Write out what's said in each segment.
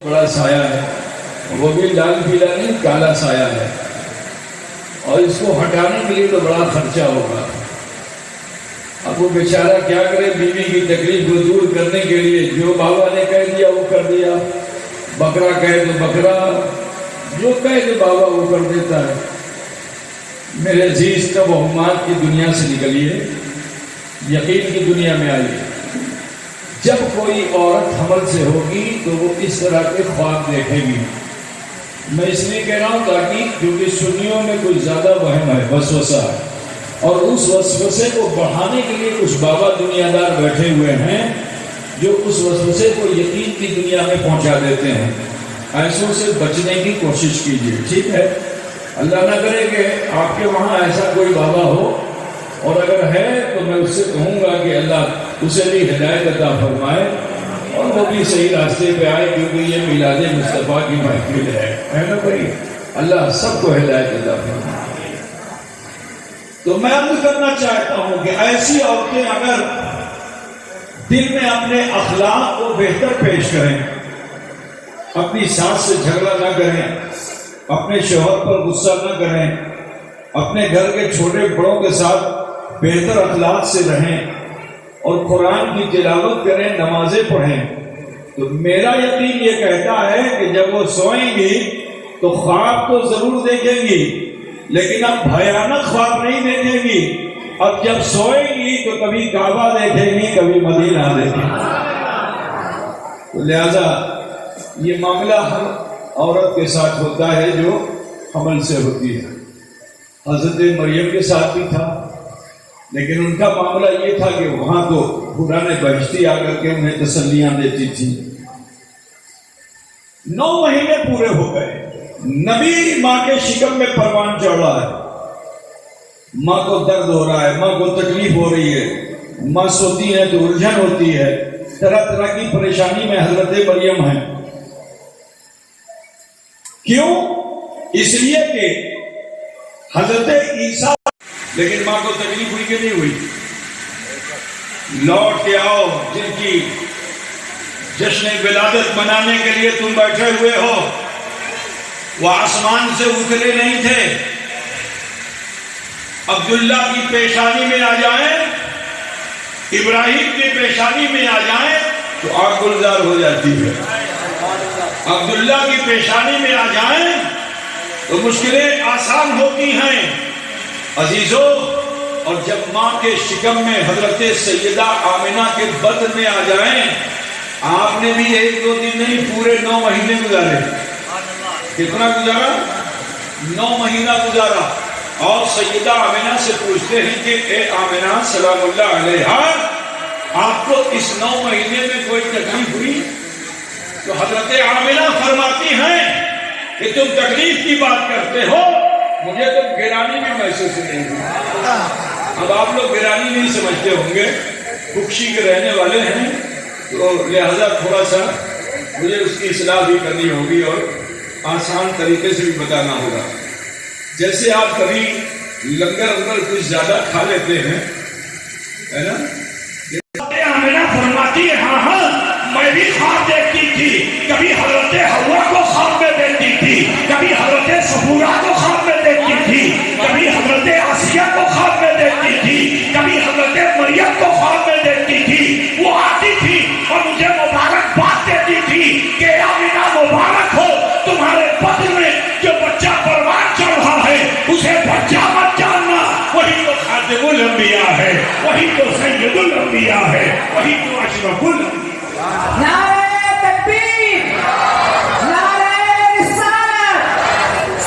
بڑا سایہ ہے، وہ بھی لال پیلا نہیں کالا سایہ ہے، اور اس کو ہٹانے کے لیے تو بڑا خرچہ ہوگا۔ اب وہ بیچارہ کیا کرے، بیوی کی تکلیف کو دور کرنے کے لیے جو بابا نے کہہ دیا وہ کر دیا، بکرا کہے تو بکرا، جو کہے تو بابا وہ کر دیتا ہے۔ میرے عزیز توہمات کی دنیا سے نکلیے، یقین کی دنیا میں آئیے۔ جب کوئی عورت حمل سے ہوگی تو وہ اس طرح کے خواب دیکھے گی۔ میں اس لیے کہہ رہا ہوں تاکہ کیونکہ سنیوں میں کچھ زیادہ وہم ہے، وسوسہ، اور اس وسوسے کو بڑھانے کے لیے کچھ بابا دنیا دار بیٹھے ہوئے ہیں جو اس وسوسے کو یقین کی دنیا میں پہنچا دیتے ہیں۔ ایسوں سے بچنے کی کوشش کیجیے، ٹھیک ہے؟ اللہ نہ کرے کہ آپ کے وہاں ایسا کوئی بابا ہو، اور اگر ہے تو میں اس سے کہوں گا کہ اللہ اسے بھی ہدایت عطا فرمائے اور وہ بھی صحیح راستے پہ آئے، کیونکہ یہ میلاد مصطفیٰ کی محفل ہے نا بھائی؟ اللہ سب کو ہدایت عطا فرمائے۔ تو میں عرض کرنا چاہتا ہوں کہ ایسی عورتیں اگر دل میں اپنے اخلاق کو بہتر پیش کریں، اپنی ساس سے جھگڑا نہ کریں، اپنے شوہر پر غصہ نہ کریں، اپنے گھر کے چھوٹے بڑوں کے ساتھ بہتر اخلاق سے رہیں اور قرآن کی تلاوت کریں، نمازیں پڑھیں، تو میرا یقین یہ کہتا ہے کہ جب وہ سوئیں گی تو خواب تو ضرور دیکھیں گی، لیکن اب بھیانک خواب نہیں دیکھیں گی۔ اب جب سوئیں گی تو کبھی کعبہ دیکھیں گی، کبھی مدینہ دیکھیں گی۔ تو لہذا یہ معاملہ ہر عورت کے ساتھ ہوتا ہے جو حمل سے ہوتی ہے۔ حضرت مریم کے ساتھ بھی تھا، لیکن ان کا معاملہ یہ تھا کہ وہاں تو خدا نے بہشتی آ کر کے انہیں تسلیاں دیتی تھی۔ 9 مہینے پورے ہو گئے، نبی ماں کے شکم میں پروان چڑھ رہا ہے، ماں کو درد ہو رہا ہے، ماں کو تکلیف ہو رہی ہے، ماں سوتی ہے تو الجھن ہوتی ہے، طرح طرح کی پریشانی میں حضرت مریم ہے۔ کیوں؟ اس لیے کہ حضرت عیسیٰ، لیکن ماں کو تکلیف ہوئی کہ نہیں ہوئی؟ لوٹ کے آؤ، جن کی جشن ولادت منانے کے لیے تم بیٹھے ہوئے ہو، وہ آسمان سے اترے نہیں تھے۔ عبداللہ کی پیشانی میں آ جائیں، ابراہیم کی پیشانی میں آ جائیں تو آگ گلزار ہو جاتی ہے۔ عبداللہ کی پیشانی میں آ جائیں تو مشکلیں آسان ہوتی ہیں عزیزو۔ اور جب ماں کے شکم میں حضرت سیدہ آمنہ کے بدن میں آ جائیں، آپ نے بھی 1-2 دن نہیں، پورے 9 مہینے گزارے۔ کتنا گزارا؟ 9 مہینہ گزارا۔ اور سیدہ آمنہ سے پوچھتے ہیں کہ اے آمنہ سلام اللہ علیہا، آپ کو اس 9 مہینے میں کوئی تکلیف ہوئی؟ تو حضرت آمنہ فرماتی ہیں کہ تم تکلیف کی بات کرتے ہو، مجھے تو گرانی میں محسوس نہیں ہوئی۔ اب آپ لوگ گرانی نہیں سمجھتے ہوں گے، بخشی کے رہنے والے ہیں، تو لہذا تھوڑا سا مجھے اس کی اصلاح بھی کرنی ہوگی اور آسان طریقے سے بھی بتانا ہوگا۔ جیسے آپ کبھی لنگر انگر کچھ زیادہ کھا لیتے ہیں، ہے نا؟ آمنہ فرماتی ہے ہاں میں بھی خواب دیکھتی تھی، کبھی حضرت حوا کو خواب میں دیکھتی تھی، کبھی حضرت صفورہ کو خواب میں دیکھتی تھی، کبھی حضرت آسیہ کو خواب میں دیکھتی تھی، کبھی حضرت مریم کو خواب میں دیکھتی تھی۔ وہ آتی تھی اور مجھے مبارک بات دیتی تھی کہ آمنہ مبارک ہو، تمہارے بدن میں جو بچہ پروان چڑھ رہا ہے اسے بچہ مت جاننا، وہی تو خاتم الانبیاء ہے، وہی تو سید الانبیاء ہے، وہی تو اشرف الانبیاء۔ نعرہ تکبیر، نعرہ رسالت،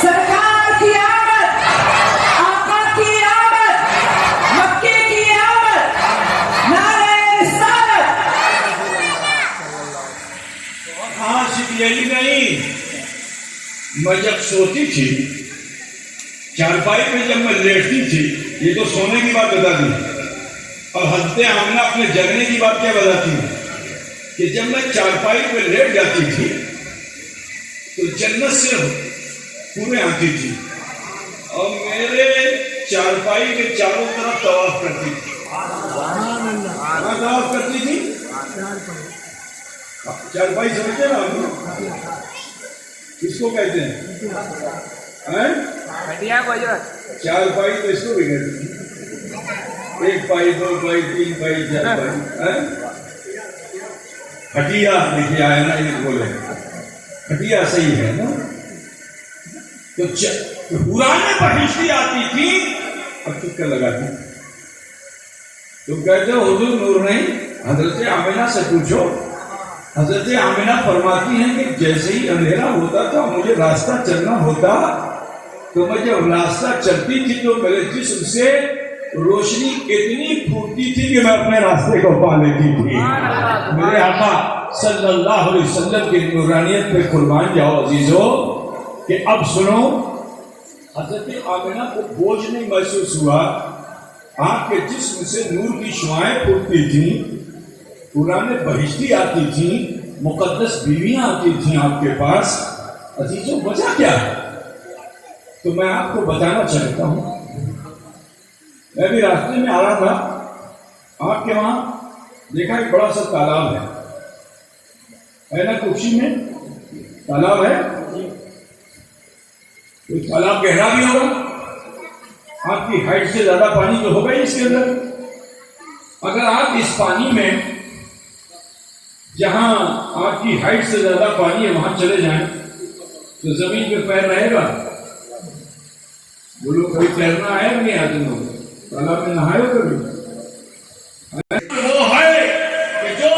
سرکار کی آمد، آقا کی آمد، مکے کی آمد، نعرہ رسالت۔ ہاں صرف یہی نہیں، میں جب سوتی تھی چارپائی پہ، جب میں لیٹتی تھی، یہ تو سونے کی بات بتا دی، اور حضرت آمنہ اپنے جگنے کی بات کیا بتاتی کہ جب میں چارپائی پہ لیٹ جاتی تھی تو جنت سے پورے آتی تھی اور میرے چارپائی کے چاروں طرف طواف کرتی تھی۔ کہاں طواف کرتی تھی؟ چارپائی سمجھتے نا آپ؟ کو کہتے ہیں؟ چار پائی تو اس کو بھی کہتے ہیں، 1 پائی 2 پائی 3 پائی 4 پائی. کھٹیا لکھے آئے نا، یہ بولے کھٹیا صحیح ہے نا. تو پرانے بہشتی آتی تھی، اب چکر لگاتی. تم کہتے ہو حضور نور نہیں، حضرت آمنہ سے پوچھو. حضرت آمنہ فرماتی ہیں کہ جیسے ہی اندھیرا ہوتا تھا مجھے راستہ چلنا ہوتا، تو میں جب راستہ چلتی تھی تو میرے جسم سے روشنی اتنی پھوٹتی تھی کہ میں اپنے راستے کو پا لیتی تھی. میرے آقا صلی اللہ علیہ وسلم کی نورانیت پہ قربان جاؤ عزیزو. کہ اب سنو، حضرت آمنہ کو بوجھ نہیں محسوس ہوا، آپ کے جسم سے نور کی شعائیں پھوٹتی تھیں، پرانے بہشتی آتی تھیں، مقدس بیویاں آتی تھیں آپ کے پاس. عزیزوں وجہ کیا ہے؟ تو میں آپ کو بتانا چاہتا ہوں. میں بھی راستے میں آ رہا تھا، آپ کے وہاں دیکھا ایک بڑا سا تالاب ہے نا، کوشی میں تالاب ہے. کوئی تالاب گہرا بھی ہوگا، آپ کی ہائٹ سے زیادہ پانی تو ہوگا ہی اس کے اندر. اگر آپ اس پانی میں، جہاں آپ کی ہائٹ سے زیادہ پانی ہے وہاں چلے جائیں تو زمین پہ پیر رہے گا؟ بولو کبھی تیرنا آیا نہیں آج تم لوگ؟ تالاب میں نہائے ہو کبھی؟ وہ ہے کہ جو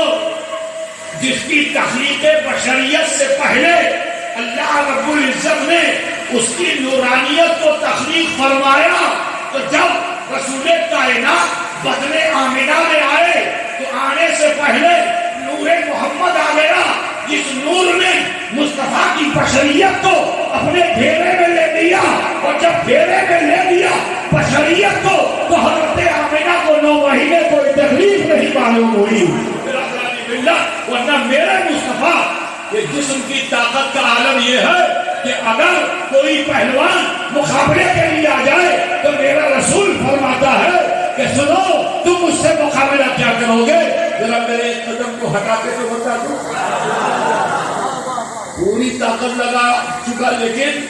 جس کی تخلیق بشریت سے پہلے اللہ رب العزت نے اس کی نورانیت کو تخلیق فرمایا، تو جب رسول کائنات بطن آمنہ میں آئے تو آنے سے پہلے نور محمد آ گیا، جس نور نے مصطفیٰ کی بشریت کو اپنے گھیرے میں لے لیا. اور جب گھیرے میں لے لیا بشریت کو، تو حضرت آمنہ کو 9 مہینے کوئی تکلیف نہیں معلوم ہوئی. ورنہ میرے مصطفیٰ کے جسم کی طاقت کا عالم یہ ہے کہ اگر کوئی پہلوان مقابلے کے لیے آ جائے تو میرا رسول فرماتا ہے کہ سنو تم مجھ سے مقابلہ کیا کرو گے، ذرا میرے قدم کو ہٹا کے تو بتا دو. پوری طاقت لگا چکا لیکن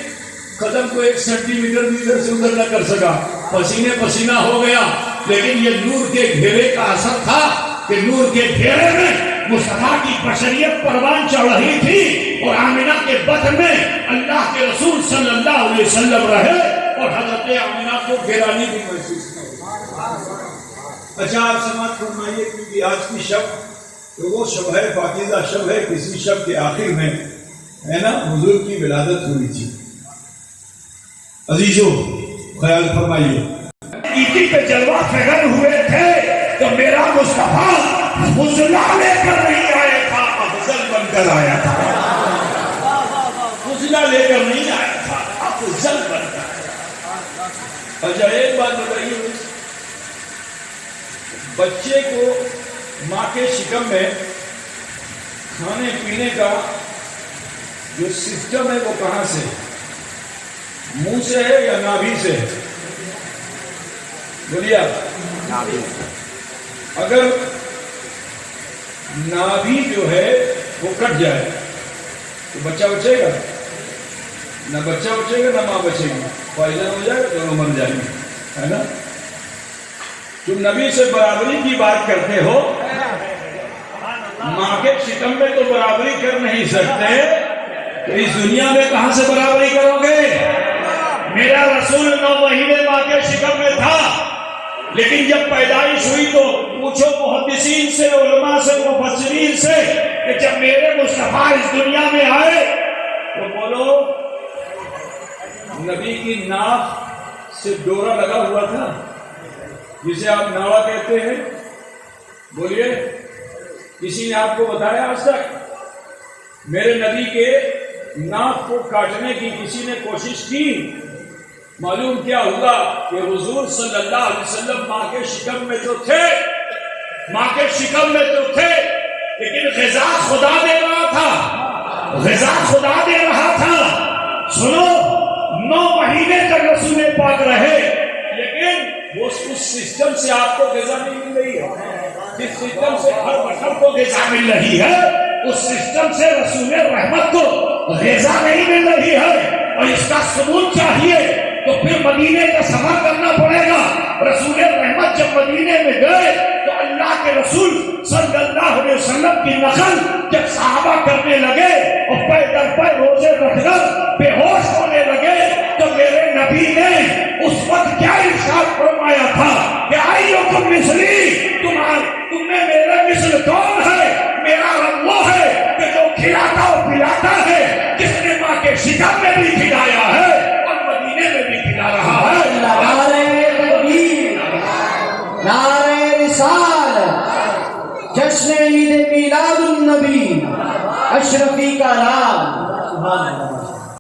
قدم کو 1 سینٹی میٹر بھی ادھر سے ادھر نہ کر سکا، پسینے پسینہ ہو گیا. لیکن یہ نور کے گھیرے کا اثر تھا کہ نور کے گھیرے میں مصطفیٰ کی بشریت پروان چڑھ رہی تھی، اور آمنہ کے بطن میں اللہ کے رسول صلی اللہ علیہ وسلم رہے، اور حضرت آمنہ کو گھیرانی بھی محسوس نہیں. اچھا آپ سماعت فرمائیے، کیونکہ آج کی شب تو وہ شب ہے، پاکیزہ شب ہے. کسی شب کے آخر میں ہے نا حضور کی ولادت ہوئی تھی. عزیزو خیال فرمائیے، عیدی پہ جلوہ فگر ہوئے تھے تو میرا مصطفیٰ فضلہ لے کر نہیں آیا تھا، افضل بن کر آیا تھا. فضلہ لے کر نہیں آیا تھا، افضل بن کر. اچھا ایک بات بتائیے، بچے کو ماں کے شکم میں کھانے پینے کا جو سسٹم ہے وہ کہاں سے؟ منہ سے ہے یا نابھی سے؟ بولیے. اگر نابھی جو ہے وہ کٹ جائے تو بچہ بچے گا؟ نہ بچہ بچے گا نہ ماں بچے گی، پوائزن ہو جائے گا، دونوں مر جائیں گے، ہے نا. تم نبی سے برابری کی بات کرتے ہو، ماں کے شکم میں تو برابری کر نہیں سکتے، تو اس دنیا میں کہاں سے برابری کرو گے؟ میرا رسول 9 مہینے ماں کے شکم میں تھا، لیکن جب پیدائش ہوئی تو پوچھو محدثین سے، علماء سے، مفسرین سے کہ جب میرے مصطفیٰ اس دنیا میں آئے تو بولو نبی کی ناک سے ڈورا لگا ہوا تھا جسے آپ ناڑا کہتے ہیں؟ بولیے، کسی نے آپ کو بتایا آج تک؟ میرے نبی کے ناک کو کاٹنے کی کسی نے کوشش کی؟ معلوم کیا ہوا کہ حضور صلی اللہ علیہ وسلم ماں کے شکم میں تو تھے، ماں کے شکم میں تو تھے، لیکن غذا خدا دے رہا تھا، غذا خدا دے رہا تھا. سنو 9 مہینے تک رسول پاک رہے، لیکن اس سسٹم سے آپ کو غذا نہیں مل رہی ہے، جس سسٹم سے ہر بشر کو غذا مل رہی ہے، اس سسٹم سے رسول رحمت کو غذا نہیں مل رہی ہے اور اس کا ثبوت چاہیے تو پھر مدینے کا سفر کرنا پڑے گا. رسول رحمت جب مدینے میں گئے تو اللہ کے رسول صلی اللہ علیہ وسلم کی نقل جب صحابہ کرنے لگے اور پے در پے روزے رکھ کر بے ہوش ہونے لگے تو میرے نبی نے اس وقت کیا ارشاد فرمایا تھا کہ ایوکم مثلی, تم میں میرے مثل کون ہے؟ میرا رب وہ ہے کہ جو کھلاتا اور پلاتا ہے, جس نے ماں کے شکم میں بھی کھلایا ہے اور مدینے میں بھی کھلا رہا ہے. نعرہ تکبیر, نعرہ رسالت, جشن عید میلاد النبی, اشرفی کا نام.